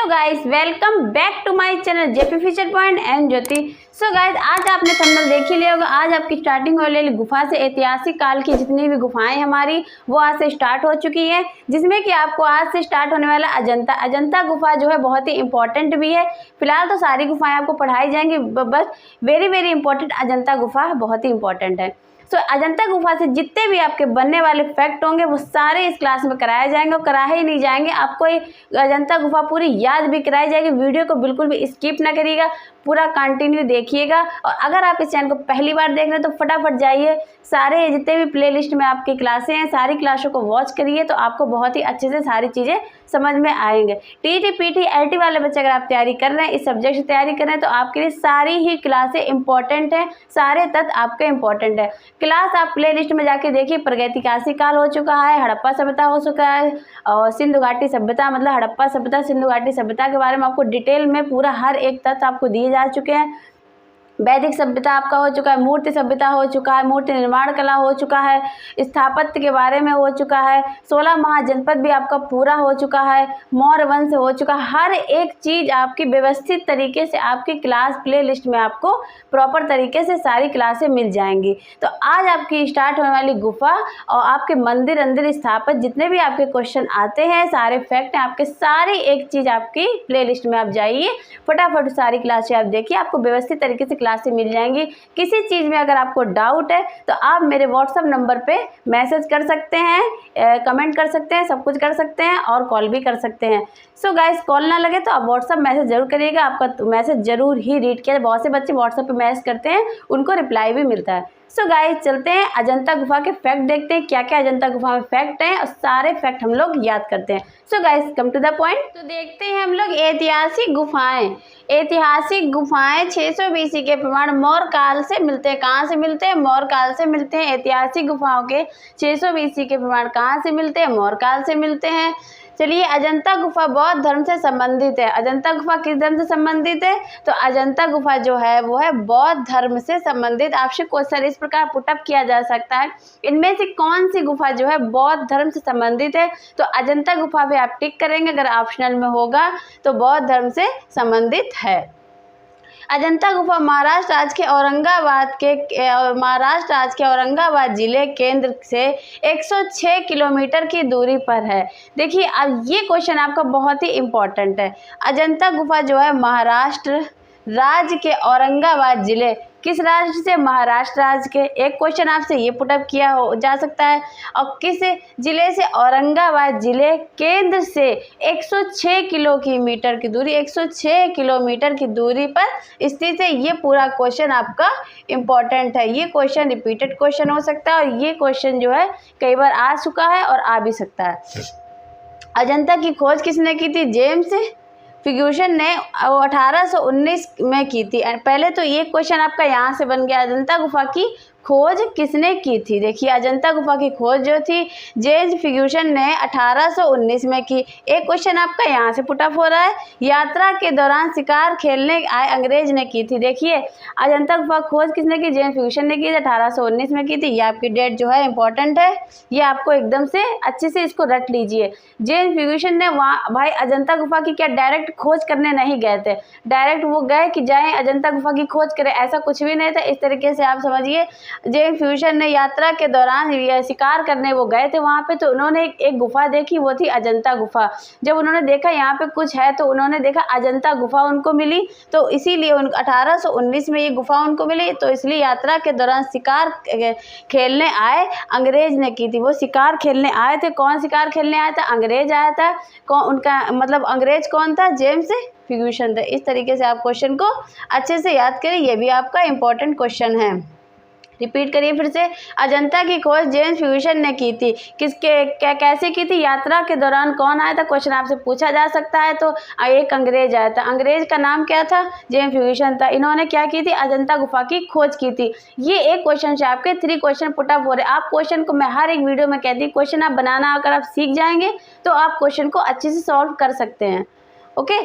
Guys welcome back to my channel JP future point and Jyoti. So guys आज आपने thumbnail देख ही लिया होगा। आज आपकी स्टार्टिंग होने वाली गुफा से ऐतिहासिक काल की जितनी भी गुफाएं हमारी वो आज से स्टार्ट हो चुकी हैं, जिसमें कि आपको आज से स्टार्ट होने वाला अजंता गुफा जो है बहुत ही इंपॉर्टेंट भी है। फिलहाल तो सारी गुफाएं आपको पढ़ाई जाएंगी, बस वेरी इंपॉर्टेंट अजंता गुफा बहुत ही इंपॉर्टेंट है। तो अजंता गुफा से जितने भी आपके बनने वाले फैक्ट होंगे वो सारे इस क्लास में कराए जाएंगे और कराए ही नहीं जाएंगे, आपको ये अजंता गुफा पूरी याद भी कराई जाएगी। वीडियो को बिल्कुल भी स्किप ना करिएगा, पूरा कंटिन्यू देखिएगा। और अगर आप इस चैनल को पहली बार देख रहे हैं तो फटाफट जाइए, सारे जितने भी प्लेलिस्ट में आपकी क्लासें हैं सारी क्लासों को वॉच करिए, तो आपको बहुत ही अच्छे से सारी चीज़ें समझ में आएंगे। टीटी पीटी एलटी वाले बच्चे अगर आप तैयारी कर रहे हैं, इस सब्जेक्ट से तैयारी कर रहे हैं, तो आपके लिए सारी ही क्लासें इंपॉर्टेंट हैं, सारे तत्व आपके इंपॉर्टेंट है। क्लास आप प्ले लिस्ट में जाके देखिए। प्रागैतिहासिक काल हो चुका है, हड़प्पा सभ्यता हो चुका है, और सिंधु घाटी सभ्यता मतलब हड़प्पा सभ्यता सिंधु घाटी सभ्यता के बारे में आपको डिटेल में पूरा हर एक तथ्य आपको दिए जा चुके हैं। वैदिक सभ्यता आपका हो चुका है, मूर्ति सभ्यता हो चुका है, मूर्ति निर्माण कला हो चुका है, स्थापत्य के बारे में हो चुका है, 16 महाजनपद भी आपका पूरा हो चुका है, मौर्य वंश हो चुका है। हर एक चीज़ आपकी व्यवस्थित तरीके से आपकी क्लास प्ले लिस्ट में आपको प्रॉपर तरीके से सारी क्लासें मिल जाएंगी। तो आज आपकी स्टार्ट होने वाली गुफा और आपके मंदिर अंदर स्थापित जितने भी आपके क्वेश्चन आते हैं, सारे फैक्ट हैं आपके, सारी एक चीज़ आपकी प्ले लिस्ट में आप जाइए, फटाफट सारी क्लासें आप देखिए, आपको व्यवस्थित तरीके से क्लासें मिल जाएंगी। किसी चीज़ में अगर आपको डाउट है तो आप मेरे व्हाट्सएप नंबर पे मैसेज कर सकते हैं, कमेंट कर सकते हैं, सब कुछ कर सकते हैं और कॉल भी कर सकते हैं। सो गाइस कॉल ना लगे तो आप व्हाट्सएप मैसेज जरूर करिएगा, आपका मैसेज जरूर ही रीड किया। बहुत से बच्चे व्हाट्सएप पे मैसेज करते हैं, उनको रिप्लाई भी मिलता है। सो गाइस चलते हैं अजंता गुफा के फैक्ट देखते हैं, क्या क्या अजंता गुफा में फैक्ट हैं और सारे फैक्ट हम लोग याद करते हैं। So guys come to the point. तो देखते हैं हम लोग ऐतिहासिक गुफाएं। ऐतिहासिक गुफाएं 600 BC के प्रमाण मौर्य काल से मिलते हैं। कहाँ से मिलते हैं? मौर्य काल से मिलते हैं। ऐतिहासिक गुफाओं के 600 BC के प्रमाण कहाँ से मिलते हैं? मौर्य काल से मिलते हैं। चलिए अजंता गुफा बौद्ध धर्म से संबंधित है। अजंता गुफा किस धर्म से संबंधित है? तो अजंता गुफा जो है वो है बौद्ध धर्म से संबंधित। आपसे क्वेश्चन इस प्रकार पुटअप किया जा सकता है, इनमें से कौन सी गुफा जो है बौद्ध धर्म से संबंधित है? तो अजंता गुफा पे आप टिक करेंगे, अगर ऑप्शनल में होगा तो बौद्ध धर्म से संबंधित है। अजंता गुफा महाराष्ट्र राज्य के औरंगाबाद जिले केंद्र से 106 किलोमीटर की दूरी पर है। देखिए अब ये क्वेश्चन आपका बहुत ही इम्पोर्टेंट है। अजंता गुफा जो है महाराष्ट्र राज्य के औरंगाबाद जिले, किस राज्य से? महाराष्ट्र राज्य के। एक क्वेश्चन आपसे ये पुटअप किया हो जा सकता है। और किस जिले से? औरंगाबाद जिले केंद्र से 106 किलोमीटर की दूरी, 106 किलोमीटर की दूरी पर स्थित है। ये पूरा क्वेश्चन आपका इम्पोर्टेंट है। ये क्वेश्चन रिपीटेड क्वेश्चन हो सकता है और ये क्वेश्चन जो है कई बार आ चुका है और आ भी सकता है। अजंता की खोज किसने की थी? जेम्स फिगर्सन ने 1819 में की थी। पहले तो ये क्वेश्चन आपका यहाँ से बन गया, अजंता गुफा की खोज किसने की थी? देखिए अजंता गुफा की खोज जो थी जेम्स फिगर्सन ने 1819 में की। एक क्वेश्चन आपका यहाँ से पुटअप हो रहा है, यात्रा के दौरान शिकार खेलने आए अंग्रेज ने की थी। देखिए अजंता गुफा खोज किसने की? जेम्स फिगर्सन ने की थी, 1819 में की थी। ये आपकी डेट जो है इंपॉर्टेंट है, ये आपको एकदम से अच्छे से इसको रट लीजिए। जेम्स फिगर्सन ने वहाँ भाई अजंता गुफा की क्या डायरेक्ट खोज करने नहीं गए थे, डायरेक्ट वो गए कि जाएँ अजंता गुफा की खोज करें, ऐसा कुछ भी नहीं था। इस तरीके से आप समझिए, जेम्स फिगर्सन ने यात्रा के दौरान शिकार करने वो गए थे वहाँ पे, तो उन्होंने एक गुफा देखी, वो थी अजंता गुफा। जब उन्होंने देखा यहाँ पे कुछ है तो उन्होंने देखा अजंता गुफा उनको मिली, तो इसीलिए 1819 में ये गुफा उनको मिली। तो इसलिए यात्रा के दौरान शिकार खेलने आए अंग्रेज ने की थी। वो शिकार खेलने आए थे। कौन शिकार खेलने आया था? अंग्रेज आया था। कौन उनका मतलब अंग्रेज कौन था? जेम्स फिगर्सन था। इस तरीके से आप क्वेश्चन को अच्छे से याद करें, ये भी आपका इंपॉर्टेंट क्वेश्चन है। रिपीट करिए फिर से। अजंता की खोज जेम्स फिगर्सन ने की थी। किसके कैसे की थी? यात्रा के दौरान कौन आया था? क्वेश्चन आपसे पूछा जा सकता है। तो एक अंग्रेज आया था। अंग्रेज का नाम क्या था? जेम्स फिगर्सन था। इन्होंने क्या की थी? अजंता गुफा की खोज की थी। ये एक क्वेश्चन से आपके 3 क्वेश्चन पुटअप हो रहे। आप क्वेश्चन को मैं हर एक वीडियो में कहती हूँ, क्वेश्चन आप बनाना अगर आप सीख जाएंगे तो आप क्वेश्चन को अच्छे से सॉल्व कर सकते हैं। ओके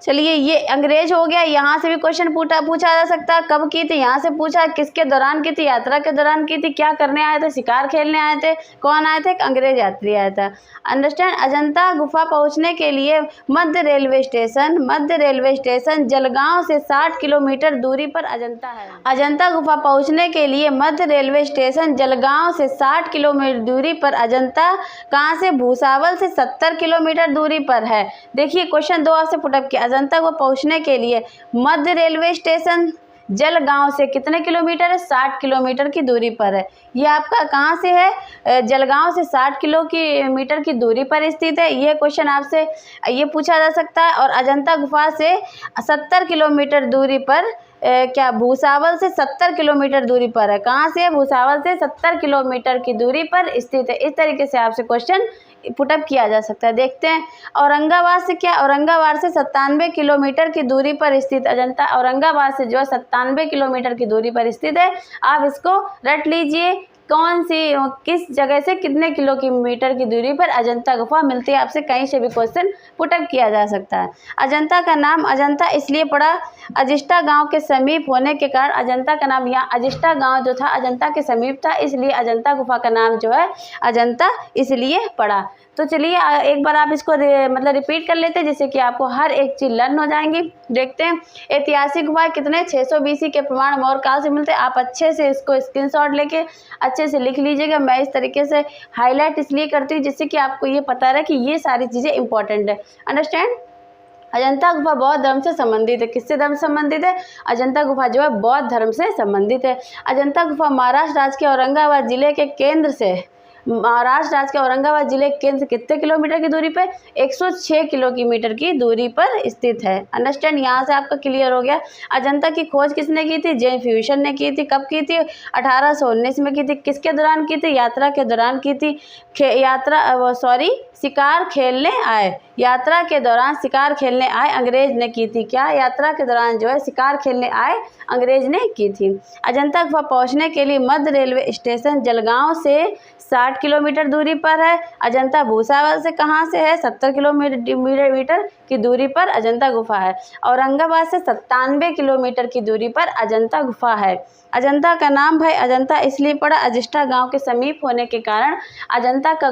चलिए ये अंग्रेज हो गया, यहाँ से भी क्वेश्चन पूछा जा सकता है। कब की थी, यहाँ से पूछा। किसके दौरान की थी, यात्रा के दौरान की थी। क्या करने आए थे, शिकार खेलने आए थे। कौन आए थे, अंग्रेज यात्री आया था। अंडरस्टैंड। अजंता गुफा पहुँचने के लिए मध्य रेलवे स्टेशन जलगांव से 60 किलोमीटर दूरी पर अजंता है। अजंता गुफा पहुँचने के लिए मध्य रेलवे स्टेशन जलगांव से 60 किलोमीटर दूरी पर अजंता कहाँ से, भूसावल से 70 किलोमीटर दूरी पर है। देखिए क्वेश्चन 2 आपसे पुटअप किया। अजंता को पहुंचने के लिए मध्य रेलवे स्टेशन जलगांव से कितने किलोमीटर है, 60 किलोमीटर की दूरी पर है। ये आपका कहाँ से है, जलगांव से 60 किलोमीटर की दूरी पर स्थित है। ये क्वेश्चन आपसे ये पूछा जा सकता है। और अजंता गुफा से 70 किलोमीटर दूरी पर क्या, भूसावल से 70 किलोमीटर दूरी पर है। कहाँ से है, भूसावल से 70 किलोमीटर की दूरी पर स्थित है। इस तरीके से आपसे क्वेश्चन पुटअप किया जा सकता है। देखते हैं औरंगाबाद से क्या, औरंगाबाद से 97 किलोमीटर की दूरी पर स्थित अजंता, औरंगाबाद से जो है 97 किलोमीटर की दूरी पर स्थित है। आप इसको रट लीजिए, कौन सी किस जगह से कितने किलोमीटर की दूरी पर अजंता गुफा मिलती है। आपसे कहीं से भी क्वेश्चन पुटअप किया जा सकता है। अजंता का नाम अजंता इसलिए पड़ा, अजिष्ठा गांव के समीप होने के कारण अजंता का नाम, यहाँ अजिष्ठा गांव जो था अजंता के समीप था, इसलिए अजंता गुफा का नाम जो है अजंता इसलिए पड़ा। तो चलिए एक बार आप इसको मतलब रिपीट कर लेते हैं, जिससे कि आपको हर एक चीज़ लर्न हो जाएंगी। देखते हैं ऐतिहासिक गुफा कितने 600 BC के प्रमाण मौर्य काल से मिलते हैं। आप अच्छे से इसको स्क्रीनशॉट लेके अच्छे से लिख लीजिएगा। मैं इस तरीके से हाईलाइट इसलिए करती हूँ जिससे कि आपको ये पता रहे कि ये सारी चीज़ें इंपॉर्टेंट है। अंडरस्टैंड। अजंता गुफा बौद्ध धर्म से संबंधित है। किससे धर्म से संबंधित है, अजंता गुफा जो है बौद्ध धर्म से संबंधित है। अजंता गुफा महाराष्ट्र राज्य के औरंगाबाद जिले के केंद्र से, महाराष्ट्र राज्य के औरंगाबाद जिले के केंद्र से कितने किलोमीटर की दूरी पर, 106 किलोमीटर की दूरी पर स्थित है। अंडरस्टैंड। यहाँ से आपका क्लियर हो गया। अजंता की खोज किसने की थी, जेन फ्यूशन ने की थी। कब की थी, 1819 में की थी। किसके दौरान की थी, यात्रा के दौरान की थी। शिकार खेलने आए, यात्रा के दौरान शिकार खेलने आए अंग्रेज ने की थी। क्या, यात्रा के दौरान जो है शिकार खेलने आए अंग्रेज ने की थी। अजंता गुफा पहुंचने के लिए मध्य रेलवे स्टेशन जलगांव से 60 किलोमीटर दूरी पर है। अजंता भूसावल से कहाँ से है, 70 किलोमीटर की दूरी पर अजंता गुफा है। औरंगाबाद से 97 किलोमीटर की दूरी पर अजंता गुफा है। अजंता का नाम भाई अजंता इसलिए पड़ा, अजिष्ठा गांव के समीप होने के कारण अजंता का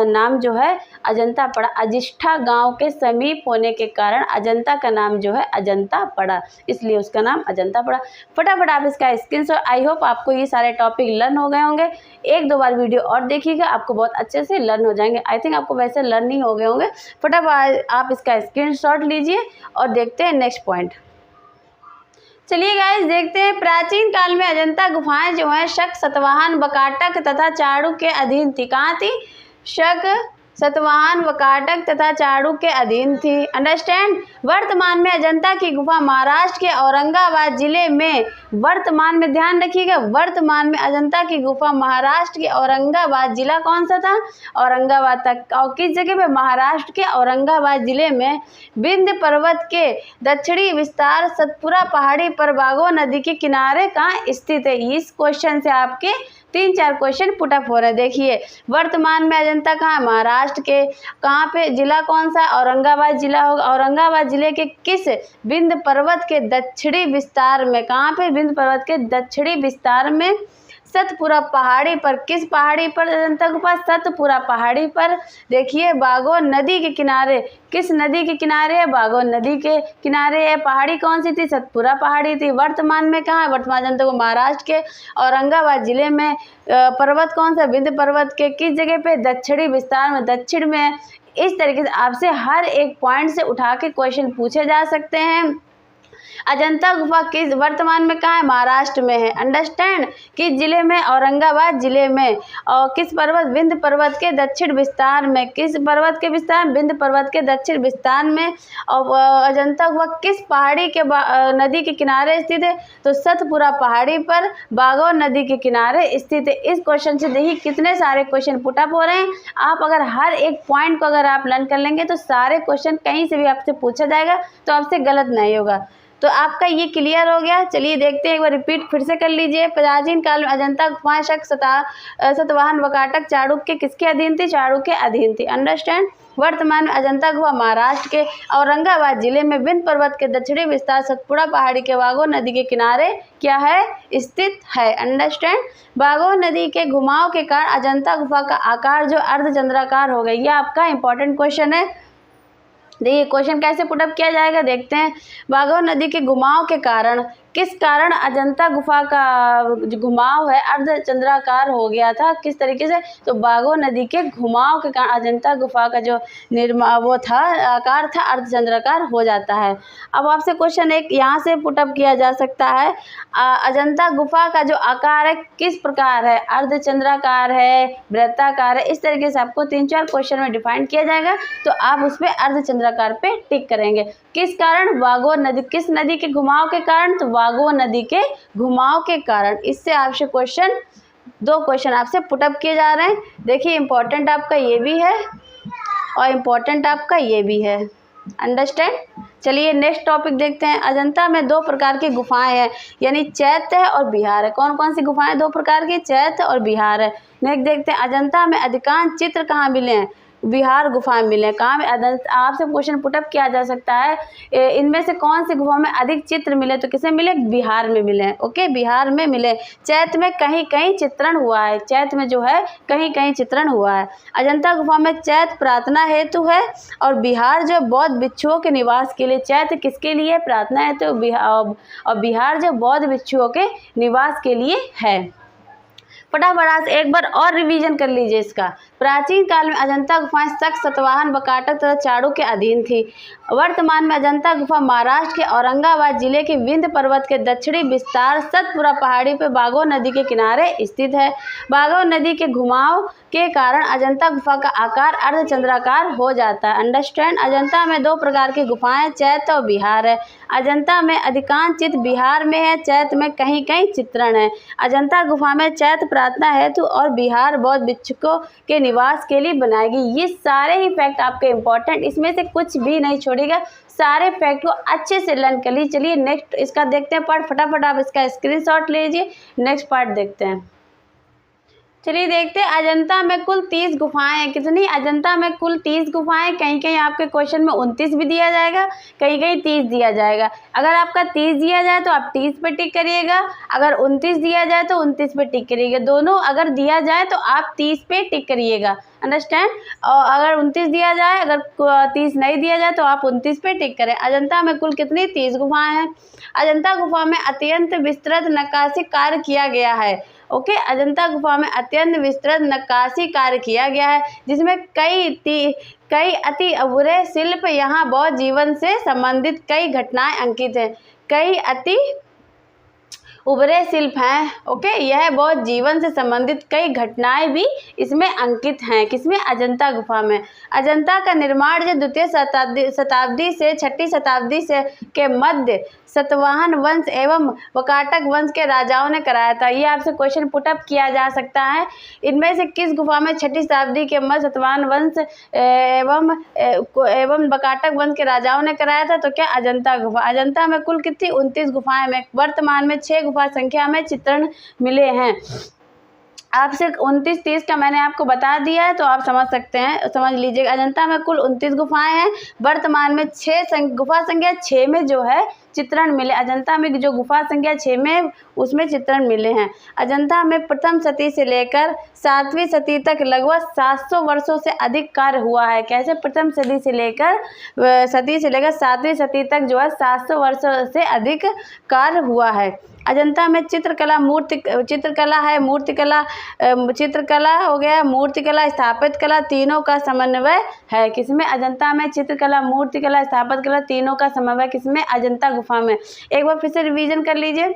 नाम जो है अजंता पड़ा। अजिष्ठा गांव के समीप होने के कारण अजंता का नाम जो है अजंता पड़ा, इसलिए उसका नाम अजंता पड़ा। फटाफट आप इसका स्क्रीनशॉट, आई होप आपको ये सारे टॉपिक लर्न हो गए होंगे। 1-2 बार वीडियो और देखिएगा, आपको बहुत अच्छे से लर्न हो जाएंगे। आई थिंक आपको वैसे लर्न नहीं हो गए होंगे। फटाफट आप इसका स्क्रीनशॉट लीजिए और देखते हैं नेक्स्ट पॉइंट। चलिए गाइस देखते हैं, प्राचीन काल में अजंता गुफाएं जो हैं शक, सतवाहन, वकाटक तथा चाणक्य के अधीन थी। कहाँ थी, शक, सतवाहन, वकाटक तथा चाणक्य के अधीन थी। अंडरस्टैंड। वर्तमान में अजंता की गुफा महाराष्ट्र के औरंगाबाद जिले में, वर्तमान में ध्यान रखिएगा, वर्तमान में अजंता की गुफा महाराष्ट्र के औरंगाबाद, जिला कौन सा था, औरंगाबाद तक। और किस जगह पे, महाराष्ट्र के औरंगाबाद जिले में विंध्य पर्वत के दक्षिणी विस्तार सतपुरा पहाड़ी पर बागो नदी के किनारे कहाँ स्थित है। इस क्वेश्चन से आपके 3-4 क्वेश्चन पुटअप हो रहे हैं। देखिए वर्तमान में अजंता कहाँ, महाराष्ट्र के, कहाँ पे, जिला कौन सा, औरंगाबाद जिला होगा। औरंगाबाद जिले के किस, विंध्य पर्वत के दक्षिणी विस्तार में। कहाँ पे, विंध्य पर्वत के दक्षिणी विस्तार में सतपुरा पहाड़ी पर। किस पहाड़ी पर अजंता गुफा, सतपुरा पहाड़ी पर। देखिए बागो नदी के किनारे, किस नदी के किनारे है, बागो नदी के किनारे है। पहाड़ी कौन सी थी, सतपुरा पहाड़ी थी। वर्तमान में कहाँ है, वर्तमान अजंता को महाराष्ट्र के औरंगाबाद जिले में। पर्वत कौन सा, विंध्य पर्वत के किस जगह पे, दक्षिणी विस्तार में, दक्षिण में। इस तरीके से आपसे हर एक पॉइंट से उठा के क्वेश्चन पूछे जा सकते हैं। अजंता गुफा किस, वर्तमान में कहाँ है, महाराष्ट्र में है। अंडरस्टैंड। किस जिले में, औरंगाबाद जिले में। और किस पर्वत, विंध्य पर्वत के दक्षिण विस्तार में। किस पर्वत के विस्तार, विंध्य पर्वत के दक्षिण विस्तार में। और अजंता गुफा किस पहाड़ी के नदी के किनारे स्थित है, तो सतपुरा पहाड़ी पर बागो नदी के किनारे स्थित है। इस क्वेश्चन से देखिए कितने सारे क्वेश्चन पुटअप हो रहे हैं। आप अगर हर एक पॉइंट को अगर आप लर्न कर लेंगे तो सारे क्वेश्चन कहीं से भी आपसे पूछा जाएगा, तो आपसे गलत नहीं होगा। तो आपका ये क्लियर हो गया। चलिए देखते हैं, एक बार रिपीट फिर से कर लीजिए। प्राचीन काल में अजंता गुफाएं शक, सातवाहन, वाकाटक, चाणक्य किसके अधीन थी? चाणक्य के अधीन थी। अंडरस्टैंड। वर्तमान में अजंता गुफा महाराष्ट्र के औरंगाबाद जिले में विंध्य पर्वत के दक्षिणी विस्तार सतपुड़ा पहाड़ी के बागो नदी के किनारे क्या है? स्थित है। अंडरस्टैंड। बागो नदी के घुमाव के कारण अजंता गुफा का आकार जो अर्धचंद्राकार हो गई। यह आपका इंपॉर्टेंट क्वेश्चन है। देखिए क्वेश्चन कैसे पुटअप किया जाएगा, देखते हैं। बागो नदी के घुमाव के कारण, किस कारण अजंता गुफा का जो घुमाव है अर्धचंद्राकार हो गया था, किस तरीके से? तो बागो नदी के घुमाव के कारण अजंता गुफा का जो वो था, आकार था, अर्धचंद्राकार हो जाता है। अब आपसे क्वेश्चन एक यहाँ से पुटअप किया जा सकता है, अजंता गुफा का जो आकार है किस प्रकार है? अर्धचंद्राकार है, वृत्ताकार है? इस तरीके से आपको 3-4 क्वेश्चन में डिफाइन किया जाएगा, तो आप उस पर अर्धचंद्राकार पे टिक करेंगे। किस कारण? बागो नदी, किस नदी के घुमाव के कारण? तो बागो नदी के घुमाव के कारण। इससे आपसे क्वेश्चन 2 क्वेश्चन आपसे पुटअप किए जा रहे हैं। देखिए इंपॉर्टेंट आपका ये भी है और इम्पॉर्टेंट आपका ये भी है। अंडरस्टैंड। चलिए नेक्स्ट टॉपिक देखते हैं। अजंता में 2 प्रकार की गुफाएं हैं, यानी चैत्य है और बिहार है। कौन कौन सी गुफाएं? 2 प्रकार की, चैत्य और बिहार है। नेक्स्ट देखते हैं, अजंता में अधिकांश चित्र कहाँ मिले हैं? बिहार गुफाएं मिले हैं। कहाँ में? आपसे क्वेश्चन पुटअप किया जा सकता है, इनमें से कौन सी गुफा में अधिक चित्र मिले? तो किसे मिले? बिहार में मिले। ओके, बिहार में मिले। चैत्य में कहीं कहीं चित्रण हुआ है, चैत्य में जो है कहीं कहीं चित्रण हुआ है। अजंता गुफा में चैत्य प्रार्थना हेतु है और बिहार जो बौद्ध भिक्षुओं के निवास के लिए। चैत्य किसके लिए? प्रार्थना हेतु, और बिहार जो बौद्ध भिक्षुओं के निवास के लिए है। फटाफट से एक बार और रिवीजन कर लीजिए इसका। प्राचीन काल में अजंता गुफाएं शक, सातवाहन, वाकाटक तथा चाणक्य के अधीन थी। वर्तमान में अजंता गुफा महाराष्ट्र के औरंगाबाद जिले के विंध्य पर्वत के दक्षिणी विस्तार सतपुड़ा पहाड़ी पर बागो नदी के किनारे स्थित है। बागो नदी के घुमाव के कारण अजंता गुफा का आकार अर्धचंद्राकार हो जाता है। अंडरस्टैंड। अजंता में 2 प्रकार की गुफाएं, चैत्य और बिहार है। अजंता में अधिकांश चित्र बिहार में है, चैत्य में कहीं कहीं चित्रण है। अजंता गुफा में चैत्य प्रार्थना हेतु और बिहार बौद्ध भिक्षुकों के निवास के लिए बनाएगी। ये सारे ही फैक्ट आपके इंपॉर्टेंट, इसमें से कुछ भी नहीं छोड़ेगा, सारे फैक्ट को अच्छे से लर्न कर लीजिए। चलिए नेक्स्ट इसका देखते हैं पार्ट। फटाफट आप इसका स्क्रीनशॉट लीजिए, नेक्स्ट पार्ट देखते हैं। चलिए देखते हैं, अजंता में कुल 30 गुफाएं हैं। कितनी? अजंता में कुल 30 गुफाएं। कहीं कहीं आपके क्वेश्चन में 29 भी दिया जाएगा, कहीं कहीं 30 दिया जाएगा। अगर आपका 30 दिया जाए तो आप 30 पे टिक करिएगा, अगर 29 दिया जाए तो 29 पे टिक करिएगा। दोनों अगर दिया जाए तो आप 30 पे टिक करिएगा। अंडरस्टैंड। और अगर 29 दिया जाए, अगर 30 नहीं दिया जाए तो आप 29 पे टिक करें। अजंता में कुल कितनी? 30 गुफाएं हैं। अजंता गुफा में अत्यंत विस्तृत नक्काशी कार्य किया गया है। ओके, अजंता गुफा में अत्यंत विस्तृत नक्काशी कार्य किया गया है, जिसमें कई अति अबूरे शिल्प, यहाँ बौद्ध जीवन से संबंधित कई घटनाएं अंकित हैं। कई अति उभरे शिल्प हैं। ओके, यह बौद्ध जीवन से संबंधित कई घटनाएं भी इसमें अंकित हैं। किसमें? अजंता गुफा में। अजंता का निर्माण जो 2वीं शताब्दी से 6वीं शताब्दी से के मध्य सतवाहन वंश एवं वाकाटक वंश के राजाओं ने कराया था। ये आपसे क्वेश्चन पुटअप किया जा सकता है। इनमें से किस गुफा में 6वीं शताब्दी के मध्य सतवाहन वंश एवं वाकाटक वंश के राजाओं ने कराया था? तो क्या? अजंता गुफा। अजंता में कुल कितनी? 29 गुफाएं में। वर्तमान में 6 गुफा संख्या में चित्रण मिले हैं। आपसे 29-30 का मैंने आपको बता दिया है, तो आप समझ सकते हैं, समझ लीजिएगा। अजंता में कुल 29 गुफाएं हैं। वर्तमान में गुफा संख्या 6 में जो है चित्रण मिले। अजंता में जो गुफा संख्या 6 में उसमें चित्रण मिले हैं। अजंता में प्रथम सदी से लेकर 7वीं सदी तक लगभग 700 वर्षों से अधिक कार्य हुआ है। कैसे? प्रथम सदी से लेकर 7वीं सदी तक जो है 700 वर्षों से अधिक कार्य हुआ है। अजंता में चित्रकला है, चित्रकला हो गया, मूर्तिकला, स्थापत्य कला, तीनों का समन्वय है। किसमें? अजंता में चित्रकला, मूर्तिकला, स्थापत्य कला, तीनों का समन्वय किसमें? अजंता गुफा में। एक बार फिर से रिवीजन कर लीजिए।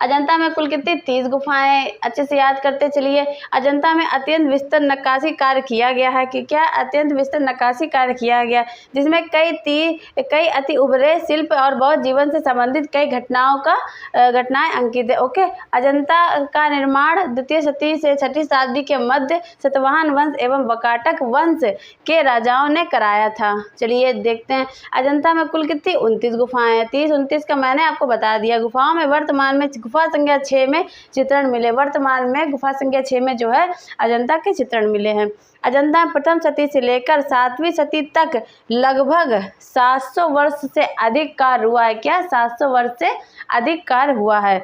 अजंता में कुल कितनी 30 गुफाएं, अच्छे से याद करते चलिए। अजंता में अत्यंत विस्तृत नक्काशी कार्य किया गया है कि क्या अत्यंत विस्तृत नक्काशी कार्य किया गया, जिसमें कई अति उभरे शिल्प और बहुत जीवन से संबंधित कई घटनाएं अंकित है। ओके, अजंता का निर्माण द्वितीय शती से छठी शताब्दी के मध्य सातवाहन वंश एवं वाकाटक वंश के राजाओं ने कराया था। चलिए देखते हैं। अजंता में कुल कितनी 29 गुफाएं हैं। 30-29 का मैंने आपको बता दिया। गुफाओं में वर्तमान में गुफा संख्या 6 में चित्रण मिले। वर्तमान में गुफा संख्या 6 में जो है अजंता के चित्रण मिले हैं। अजंता में प्रथम शती से लेकर 7वीं शती तक लगभग 700 वर्ष से अधिक कार्य हुआ है। क्या 700 वर्ष से अधिक कार्य हुआ है।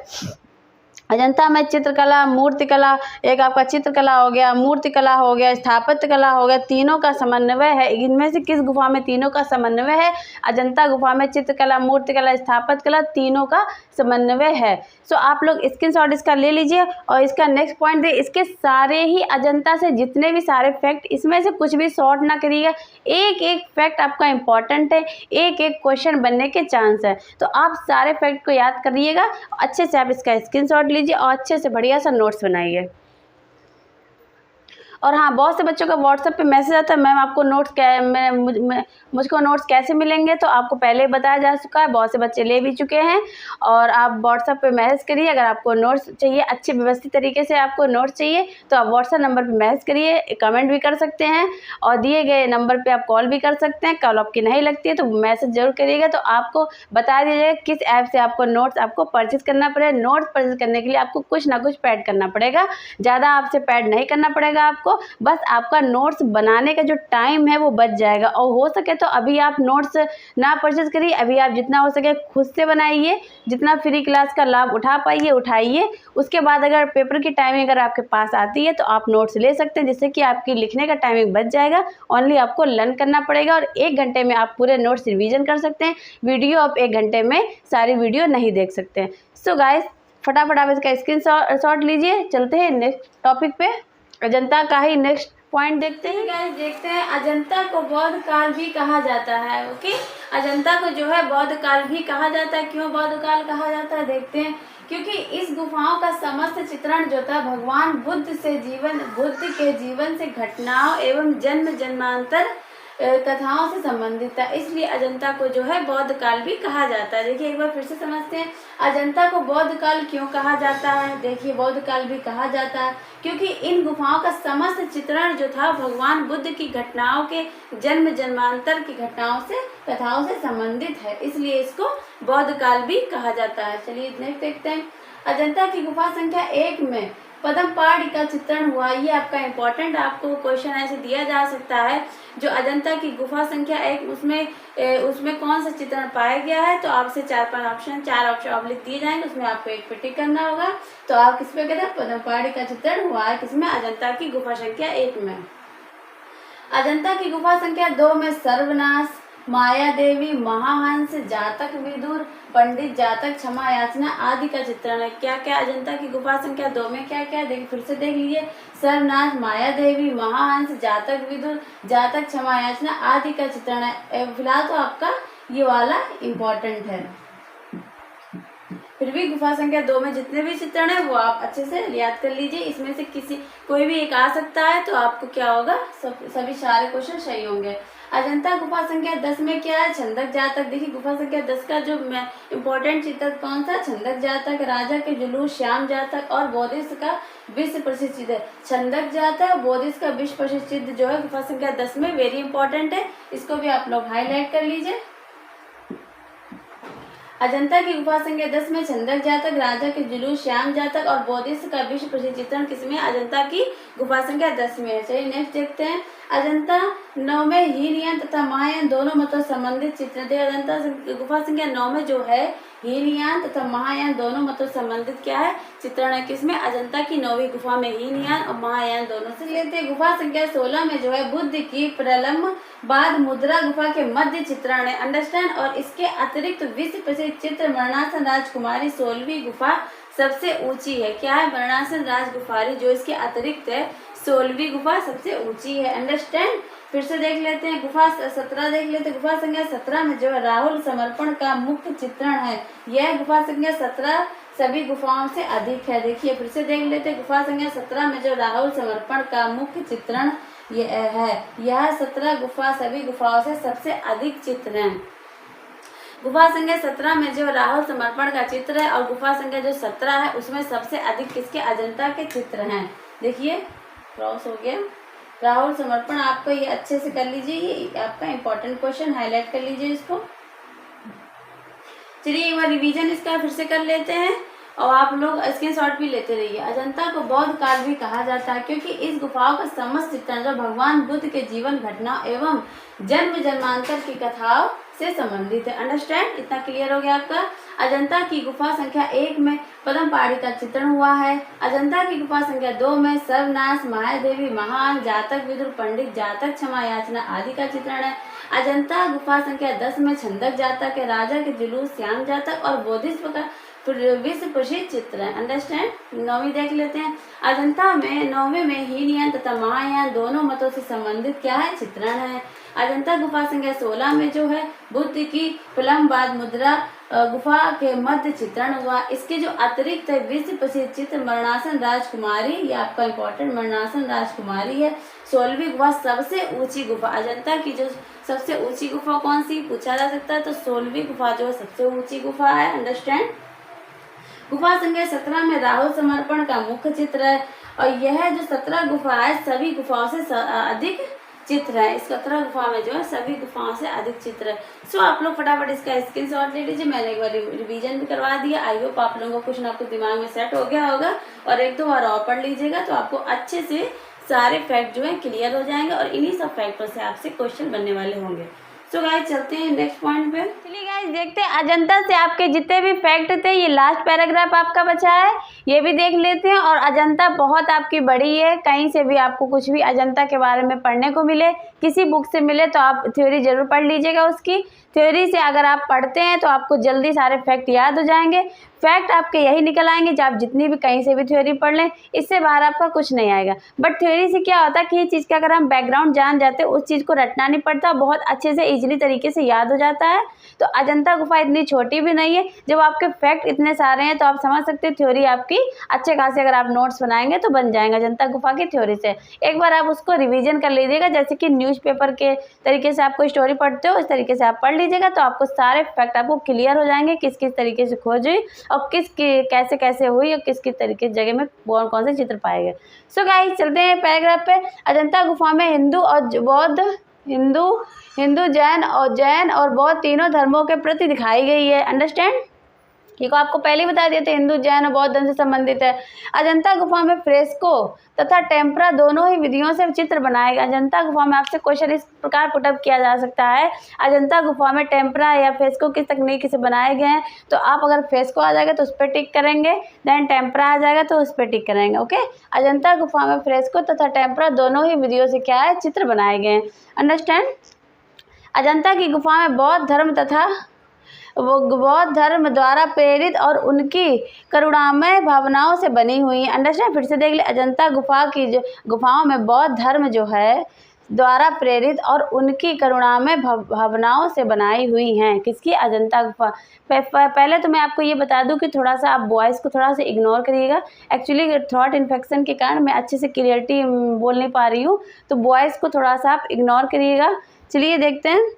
अजंता में चित्रकला, मूर्तिकला, एक आपका चित्रकला हो गया, मूर्तिकला हो गया, स्थापत्य कला हो गया, तीनों का समन्वय है। इनमें से किस गुफा में तीनों का समन्वय है? अजंता गुफा में चित्रकला, मूर्तिकला, स्थापत्य कला तीनों का समन्वय है। सो आप लोग स्क्रीनशॉट इसका ले लीजिए और इसका नेक्स्ट पॉइंट दे। इसके सारे ही अजंता से जितने भी सारे फैक्ट, इसमें से कुछ भी शॉर्ट ना करिएगा। एक एक फैक्ट आपका इंपॉर्टेंट है, एक एक क्वेश्चन बनने के चांस है। तो आप सारे फैक्ट को याद करिएगा, अच्छे से आप इसका स्क्रीनशॉट लीजिए और अच्छे से बढ़िया सा नोट्स बनाइए। और हाँ, बहुत से बच्चों का व्हाट्सएप पे मैसेज आता है, मैम आपको नोट्स मुझको नोट्स कैसे मिलेंगे? तो आपको पहले ही बताया जा चुका है, बहुत से बच्चे ले भी चुके हैं। और आप व्हाट्सएप पे मैसेज करिए। अगर आपको नोट्स चाहिए, अच्छे व्यवस्थित तरीके से आपको नोट्स चाहिए, तो आप व्हाट्सएप नंबर पे मैसेज करिए, कमेंट भी कर सकते हैं और दिए गए नंबर पे आप कॉल भी कर सकते हैं। कॉल आपकी नहीं लगती है तो मैसेज जरूर करिएगा, तो आपको बता दीजिएगा किस ऐप से आपको नोट्स आपको परचेज करना पड़ेगा। नोट्स परचेज करने के लिए आपको कुछ ना कुछ पैड करना पड़ेगा, ज़्यादा आपसे पैड नहीं करना पड़ेगा आपको। बस आपका नोट्स बनाने का जो टाइम है वो बच जाएगा। और हो सके तो अभी आप नोट्स ना परचेज करिए, अभी आप जितना हो सके खुद से बनाइए, जितना फ्री क्लास का लाभ उठा पाइए उठाइए। उसके बाद अगर पेपर की टाइमिंग अगर आपके पास आती है तो आप नोट्स ले सकते हैं, जिससे कि आपकी लिखने का टाइमिंग बच जाएगा। ओनली आपको लर्न करना पड़ेगा और 1 घंटे में आप पूरे नोट्स रिवीजन कर सकते हैं। वीडियो आप 1 घंटे में सारी वीडियो नहीं देख सकते हैं। सो गाइस, फटाफट आप इसका स्क्रीनशॉट लीजिए। चलते हैं नेक्स्ट टॉपिक पे, अजंता का ही नेक्स्ट पॉइंट देखते हैं। गाइस देखते हैं, अजंता को बौद्ध काल भी कहा जाता है। ओके, अजंता को जो है बौद्ध काल भी कहा जाता है। क्यों बौद्ध काल कहा जाता है देखते हैं। क्योंकि इस गुफाओं का समस्त चित्रण जो था भगवान बुद्ध के जीवन से घटनाओं एवं जन्म जन्मांतर कथाओं से संबंधित था, इसलिए अजंता को जो है बौद्ध काल भी कहा जाता है। देखिए एक बार फिर से समझते हैं, अजंता को बौद्ध काल क्यों कहा जाता है। देखिए बौद्ध काल भी कहा जाता है क्योंकि इन गुफाओं का समस्त चित्रण जो था भगवान बुद्ध की घटनाओं के जन्म जन्मांतर की कथाओं से संबंधित है, इसलिए इसको बौद्ध काल भी कहा जाता है। चलिए नेक्स्ट देखते हैं। अजंता की गुफा संख्या 1 में पद्मपाढ़ी का चित्रण हुआ। ये आपका इम्पोर्टेंट, आपको क्वेश्चन ऐसे दिया जा सकता है। जो अजंता की गुफा संख्या 1 उसमें कौन सा चित्रण पाया गया है, तो आपसे 4 ऑप्शन ऑब्लिक दिए जाएंगे, उसमें आपको एक पे टिक करना होगा। तो आप किस पे कहते हैं, पद्मपाढ़ी का चित्रण हुआ है किसमें, अजंता की गुफा संख्या 1 में। अजंता की गुफा संख्या 2 में सर्वनाश, माया देवी, महाहंस, जातक विदुर, पंडित जातक, क्षमा याचना आदि का चित्रण है। क्या क्या अजंता की गुफा संख्या 2 में क्या क्या देख फिर से देख लीजिए। सर्वनाश, माया देवी, महाहंस, जातक विदुर, जातक, क्षमा याचना आदि का चित्रण है। फिलहाल तो आपका ये वाला इम्पोर्टेंट है, फिर भी गुफा संख्या 2 में जितने भी चित्रण है वो आप अच्छे से याद कर लीजिए। इसमें से कोई भी एक आ सकता है, तो आपको क्या होगा, सभी सारे क्वेश्चन सही होंगे। अजंता गुफा संख्या 10 में क्या है, छंदक जातक। देखिए गुफा संख्या 10 का जो इम्पोर्टेंट चित्र कौन सा, छंदक जातक, राजा के जुलूस, श्याम जातक और बोधिस का विश्व प्रसिद्ध चित्र। छंदक जातक, बोधिस का विश्व प्रसिद्ध चित्र जो है गुफा संख्या 10 में वेरी इंपॉर्टेंट है, इसको भी आप लोग हाईलाइट कर लीजिए। अजंता की गुफा संख्या 10 में छंदक जातक, राजा के जुलूस, श्याम जातक और बोधिस का विश्व प्रसिद्ध चित्रण किसमें, अजंता की गुफा संख्या 10 में है। चलिए नेक्स्ट देखते हैं। अजंता 9 में हीनयान तथा महायान दोनों मतों संबंधित चित्रण थे। अजंता गुफा संख्या 9 में जो है हीनयान तथा महायान दोनों मतों संबंधित क्या है, चित्रण है किसमें, अजंता की 9वीं गुफा में हीनयान और महायान दोनों से लेते हैं। गुफा संख्या 16 में जो है बुद्ध की प्रलम्ब बाद मुद्रा गुफा के मध्य चित्रण है, अंडरस्टैंड। और इसके अतिरिक्त विश्व प्रसिद्ध चित्र मरणासन राजकुमारी 16वीं गुफा सबसे ऊंची है। क्या है, मरणासन राजकुमारी जो इसके अतिरिक्त है 16वीं गुफा सबसे ऊंची है, अंडरस्टैंड। फिर से देख लेते हैं, गुफा 17 देख लेते हैं। गुफा संख्या 17 में जो है राहुल समर्पण का मुख्य चित्रण है। यह गुफा संख्या 17 सभी गुफाओं से अधिक है। देखिए फिर से देख लेते हैं। गुफा संख्या 17 में जो राहुल समर्पण का मुख्य चित्रण यह है। यह 17 गुफा सभी गुफाओं से सबसे अधिक चित्र है। गुफा संख्या 17 में जो राहुल समर्पण का चित्र है और गुफा संख्या जो 17 है उसमें सबसे अधिक किसके? अजंता के चित्र हैं। देखिए क्रॉस हो गया। राहुल समर्पण आपको ये अच्छे से कर लीजिए, ये आपका इंपॉर्टेंट क्वेश्चन हाईलाइट कर लीजिए इसको। चलिए एक बार रिवीजन इसका फिर से कर लेते हैं और आप लोग स्क्रीनशॉट भी लेते रहिए। अजंता को बौद्ध काल भी कहा जाता है क्योंकि इस गुफाओं का समस्त चित्रण जो भगवान बुद्ध के जीवन घटना एवं जन्म जन्मांतर की कथाओं से संबंधित है। अंडरस्टैंड? इतना क्लियर हो गया आपका। अजंता की गुफा संख्या 1 में पद्म पहाड़ी का चित्रण हुआ है। अजंता की गुफा संख्या 2 में सर्वनाश, महादेवी, महान, जातक, विदुर पंडित, जातक, क्षमा याचना आदि का चित्रण है। अजंता गुफा संख्या 10 में छंदक जातक है, राजा के जुलूस, श्याम जातक और बोधिस्व का विश्व प्रसिद्ध चित्र है। अंडरस्टैंड? 9वीं देख लेते हैं। अजंता में 9वें में हीनयान तथा महायान दोनों मतों से संबंधित क्या है? चित्रण है। अजंता गुफा संख्या 16 में जो है बुद्ध की फिल्मवाद मुद्रा गुफा के मध्य चित्रण हुआ। इसके जो अतिरिक्त है विश्व प्रसिद्ध चित्र मरणासन राजकुमारी, ये आपका इंपॉर्टेंट मरणासन राजकुमारी है। 16वीं गुफा सबसे ऊंची गुफा। अजंता की जो सबसे ऊंची गुफा कौन सी पूछा जा सकता है? तो 16वीं गुफा जो सबसे ऊंची गुफा है। अंडरस्टैंड? गुफा संख्या 17 में राहुल समर्पण का मुख्य चित्र है और यह जो 17 गुफा है सभी गुफाओं से अधिक चित्र है। इस 17 गुफा में जो है सभी गुफाओं से अधिक चित्र है। सो आप लोग फटाफट इसका स्क्रीनशॉट ले लीजिए। मैंने एक बार रिवीजन भी करवा दिया। आई होप आप लोगों को कुछ ना कुछ दिमाग में सेट हो गया होगा और 1-2 बार और पढ़ लीजिएगा तो आपको अच्छे से सारे फैक्ट जो है क्लियर हो जाएंगे और इन्हीं सब फैक्टों से आपसे क्वेश्चन बनने वाले होंगे। सो गाइस चलते हैं नेक्स्ट पॉइंट पे। चलिए गाइस देखते हैं अजंता से आपके जितने भी फैक्ट थे, ये लास्ट पैराग्राफ आपका बचा है, ये भी देख लेते हैं। और अजंता बहुत आपकी बड़ी है, कहीं से भी आपको कुछ भी अजंता के बारे में पढ़ने को मिले, किसी बुक से मिले तो आप थ्योरी जरूर पढ़ लीजिएगा। उसकी थ्योरी से अगर आप पढ़ते हैं तो आपको जल्दी सारे फैक्ट याद हो जाएंगे। फैक्ट आपके यही निकल आएंगे जब आप जितनी भी कहीं से भी थ्योरी पढ़ लें, इससे बाहर आपका कुछ नहीं आएगा। बट थ्योरी से क्या होता है कि ये चीज़ का अगर हम बैकग्राउंड जान जाते हैं, उस चीज़ को रटना नहीं पड़ता, बहुत अच्छे से इजीली तरीके से याद हो जाता है। तो अजंता गुफा इतनी छोटी भी नहीं है। जब आपके फैक्ट इतने सारे हैं तो आप समझ सकते हैं थ्योरी आपकी अच्छे खासे अगर आप नोट्स बनाएंगे तो बन जाएंगे अजंता गुफा की थ्योरी से। एक बार आप उसको रिविजन कर लीजिएगा, जैसे कि न्यूज़पेपर के तरीके से आपको स्टोरी पढ़ते हो इस तरीके से आप पढ़ लीजिएगा तो आपको सारे फैक्ट आपको क्लियर हो जाएंगे, किस किस तरीके से खोज हुई और कैसे कैसे हुई और किस किस तरीके जगह में कौन कौन से चित्र पाए गए। सो गाइस चलते हैं पैराग्राफ पे। अजंता गुफा में हिंदू और बौद्ध हिंदू जैन और बौद्ध तीनों धर्मों के प्रति दिखाई गई है। अंडरस्टैंड? ये को आपको पहले ही बता दिए थे, हिंदू जैन और बौद्ध धर्म से संबंधित है। अजंता गुफा में फ्रेस्को तथा टेम्परा दोनों ही विधियों से चित्र बनाए गए। अजंता गुफा में आपसे क्वेश्चन इस प्रकार पुटअप किया जा सकता है, अजंता गुफा में टेम्परा या फ्रेस्को किस तकनीक से बनाए गए हैं। तो आप अगर फ्रेस्को आ जाएगा तो उस पर टिक करेंगे, देन टेम्परा आ जाएगा तो उस पर टिक करेंगे। ओके, अजंता गुफा में फ्रेस्को तथा टेम्परा दोनों ही विधियों से क्या है? चित्र बनाए गए हैं। अंडरस्टैंड? अजंता की गुफा में बौद्ध धर्म द्वारा प्रेरित और उनकी करुणामय भावनाओं से बनी हुई है। अंडरस्टैंड? फिर से देख ले। अजंता गुफा की जो गुफाओं में बौद्ध धर्म जो है द्वारा प्रेरित और उनकी करुणामय भावनाओं से बनाई हुई हैं। किसकी? अजंता गुफा। पहले तो मैं आपको ये बता दूं कि थोड़ा सा आप वॉइस को थोड़ा सा इग्नोर करिएगा। एक्चुअली थ्रोट इन्फेक्शन के कारण मैं अच्छे से क्लियरिटी बोल नहीं पा रही हूँ, तो वॉइस को थोड़ा सा आप इग्नोर करिएगा। चलिए देखते हैं।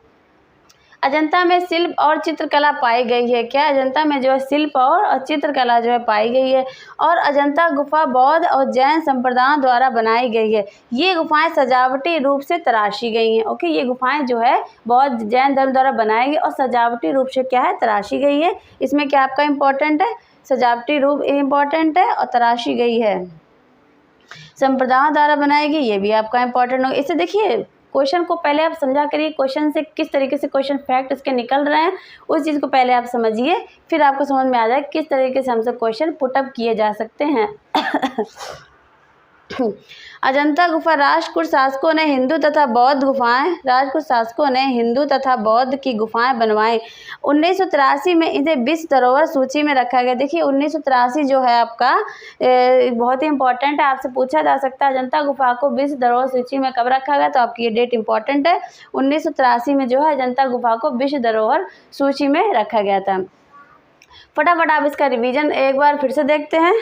अजंता में शिल्प और चित्रकला पाई गई है। क्या? अजंता में जो है शिल्प और चित्रकला जो है पाई गई है। और अजंता गुफा बौद्ध और जैन संप्रदायों द्वारा बनाई गई है। ये गुफाएं सजावटी रूप से तराशी गई हैं। ओके, ये गुफाएं जो है बौद्ध जैन धर्म द्वारा बनाई गई और सजावटी रूप से क्या है? तराशी गई है। इसमें क्या आपका इंपॉर्टेंट है? सजावटी रूप इम्पॉर्टेंट है और तराशी गई है। संप्रदायों द्वारा बनाई गई, ये भी आपका इंपॉर्टेंट होगा। इससे देखिए क्वेश्चन को पहले आप समझा करिए, क्वेश्चन से किस तरीके से क्वेश्चन फैक्ट उसके निकल रहे हैं उस चीज़ को पहले आप समझिए, फिर आपको समझ में आ जाए किस तरीके से हमसे क्वेश्चन पुटअप किए जा सकते हैं। अजंता गुफा राजपूत शासकों ने हिंदू तथा बौद्ध की गुफाएं बनवाई। 1983 में इसे विश्व धरोहर सूची में रखा गया। देखिए 1983 जो है आपका बहुत ही इंपॉर्टेंट है, आपसे पूछा जा सकता है अजंता गुफा को विश्व धरोहर सूची में कब रखा गया, तो आपकी ये डेट इंपॉर्टेंट है। 1983 में जो है अजंता गुफा को विश्व धरोहर सूची में रखा गया था। फटाफट आप इसका रिवीजन एक बार फिर से देखते हैं,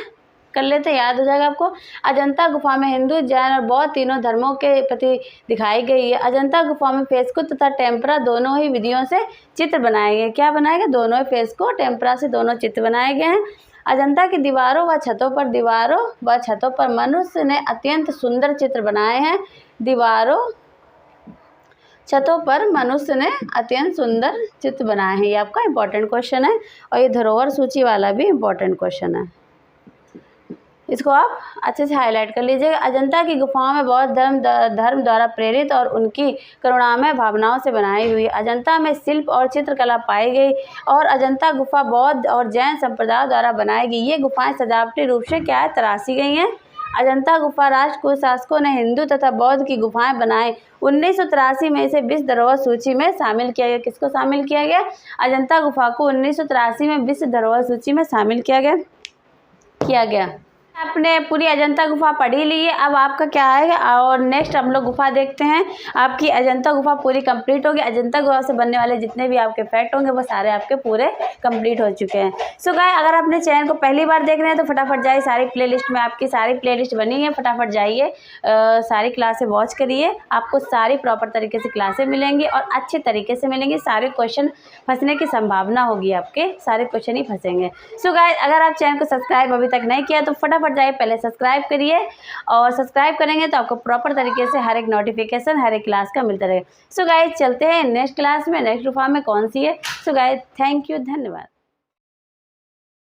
कर लेते, याद हो जाएगा आपको। अजंता गुफा में हिंदू, जैन और बौद्ध तीनों धर्मों के प्रति दिखाई गई है। अजंता गुफा में फेस्को तथा टेम्परा दोनों ही विधियों से चित्र बनाए गए। क्या बनाए गए? दोनों ही फेस्को टेम्परा से दोनों चित्र बनाए गए हैं। अजंता की दीवारों व छतों पर मनुष्य ने अत्यंत सुंदर चित्र बनाए हैं। दीवारों छतों पर मनुष्य ने अत्यंत सुंदर चित्र बनाए हैं। ये आपका इंपॉर्टेंट क्वेश्चन है और ये धरोहर सूची वाला भी इंपॉर्टेंट क्वेश्चन है, इसको आप अच्छे से हाईलाइट कर लीजिएगा। अजंता की गुफाओं में बौद्ध धर्म द्वारा प्रेरित और उनकी करुणामय भावनाओं से बनाई हुई। अजंता में शिल्प और चित्रकला पाई गई और अजंता गुफा बौद्ध और जैन संप्रदाय द्वारा बनाई गई। ये गुफाएं सजावटी रूप से क्या है, तराशी गई हैं। अजंता गुफा राष्ट्रकूट शासकों ने हिंदू तथा बौद्ध की गुफाएं बनाई। 1983 में इसे विश्व धरोहर सूची में शामिल किया गया। किसको शामिल किया गया? अजंता गुफा को 1983 में विश्व धरोहर सूची में शामिल किया गया। आपने पूरी अजंता गुफा पढ़ी ली है, अब आपका क्या आएगा और नेक्स्ट हम लोग गुफा देखते हैं। आपकी अजंता गुफा पूरी कंप्लीट होगी। अजंता गुफा से बनने वाले जितने भी आपके फैक्ट होंगे वो सारे आपके पूरे कंप्लीट हो चुके हैं। सो गाइस, अगर अपने चैनल को पहली बार देख रहे हैं तो फटाफट जाइए, सारी प्लेलिस्ट में आपकी सारी प्लेलिस्ट बनी है, फटाफट जाइए, सारी क्लासें वॉच करिए। आपको सारी प्रॉपर तरीके से क्लासें मिलेंगी और अच्छे तरीके से मिलेंगी। सारे क्वेश्चन फंसने की संभावना होगी, आपके सारे क्वेश्चन ही फंसेंगे। सो गाइस, अगर आप चैनल को सब्सक्राइब अभी तक नहीं किया तो फटाफट जाइए, पहले सब्सक्राइब करिए और सब्सक्राइब करेंगे तो आपको प्रॉपर तरीके से हर एक नोटिफिकेशन हर एक क्लास का मिलता रहेगा। सो गाइस, चलते हैं नेक्स्ट क्लास में, नेक्स्ट गुफा में कौन सी है। सो गाइस, थैंक यू, धन्यवाद।